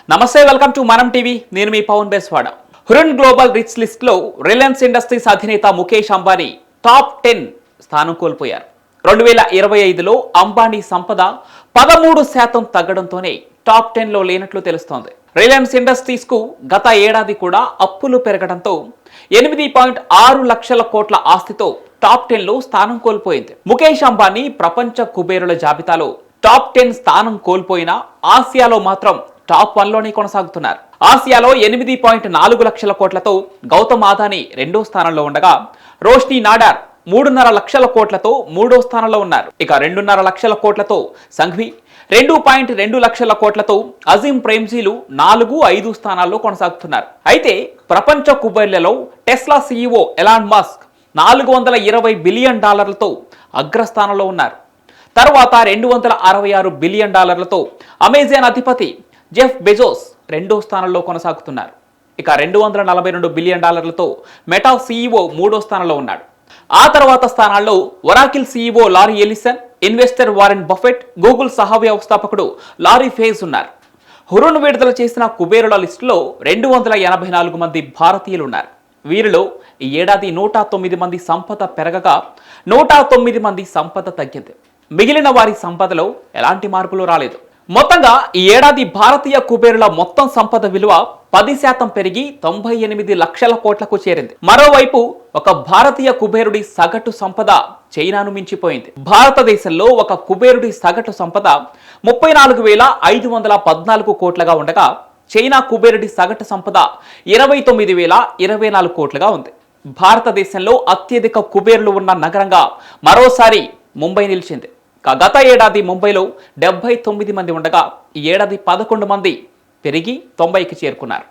నమస్తే, welcome to మనం TV. నేను మీ Pavan Bezawada. Hurun global rich list లో రిలయన్స్ ఇండస్ట్రీస్ అధినేత ముఖేష్ అంబానీ టాప్ 10 స్థానం కోల్పోయారు. 2025లో అంబానీ సంపద 13% తగ్గడంతోనే టాప్ 10 లో లేనట్లు తెలుస్తోంది. రిలయన్స్ ఇండస్ట్రీస్ కు గత ఏడాది కూడా అప్పులు పెరగడంతో 8.6 లక్షల కోట్ల ఆస్తితో టాప్ 10 లో స్థానం కోల్పోయింది. ముఖేష్ అంబానీ ప్రపంచ కుబేరుల జాబితాలో టాప్ 10 స్థానం కోల్పోయినా ఆసియాలో మాత్రం టాప్ 1 లోనే కొనసాగుతున్నారు. ఆసియాలో 8.4 లక్షల కోట్లతో గౌతమ్ అదానీ రెండో స్థానంలో ఉండగా రోష్ని నాడార్ 3.5 లక్షల కోట్లతో మూడో స్థానంలో ఉన్నారు. ఇక 2.5 లక్షల కోట్లతో సంఘ్వి, 2.2 లక్షల కోట్లతో అజీం ప్రేమ్జీలు 4, 5 స్థానాల్లో కొనసాగుతున్నారు. అయితే ప్రపంచ కుబేర్లలో Tesla CEO Elon Musk $420 billion అగ్రస్థానంలో ఉన్నారు. తర్వాత $266 బిలియన్ అమెజాన్ అధిపతి జెఫ్ బెజోస్ రెండో స్థానంలో కొనసాగుతున్నారు. ఇక $242 బిలియన్ మెటా సీఈఓ మూడో స్థానంలో ఉన్నాడు. ఆ తర్వాత స్థానాల్లో Oracle CEO Larry Ellison, investor Warren Buffett, Google సహ వ్యవస్థాపకుడు లారీ ఫేజ్ ఉన్నారు. హురున్ విడుదల చేసిన కుబేరుల లిస్టులో 284 మంది భారతీయులు ఉన్నారు. వీరిలో ఈ ఏడాది 109 మంది సంపద పెరగగా 109 మంది సంపద తగ్గింది. మిగిలిన వారి సంపదలో ఎలాంటి మార్పులు రాలేదు. మొత్తంగా ఈ ఏడాది భారతీయ కుబేరుల మొత్తం సంపద విలువ 10% పెరిగి 98 లక్షల కోట్లకు చేరింది. మరోవైపు ఒక భారతీయ కుబేరుడి సగటు సంపద చైనాను మించిపోయింది. భారతదేశంలో ఒక కుబేరుడి సగటు సంపద 34,514 కోట్లుగా ఉండగా చైనా కుబేరుడి సగటు సంపద 29,024 కోట్లుగా ఉంది. భారతదేశంలో అత్యధిక కుబేరులు ఉన్న నగరంగా మరోసారి ముంబై నిలిచింది. గత ఏడాది ముంబైలో 79 మంది ఉండగా ఈ ఏడాది 11 మంది పెరిగి 90కి చేరుకున్నారు.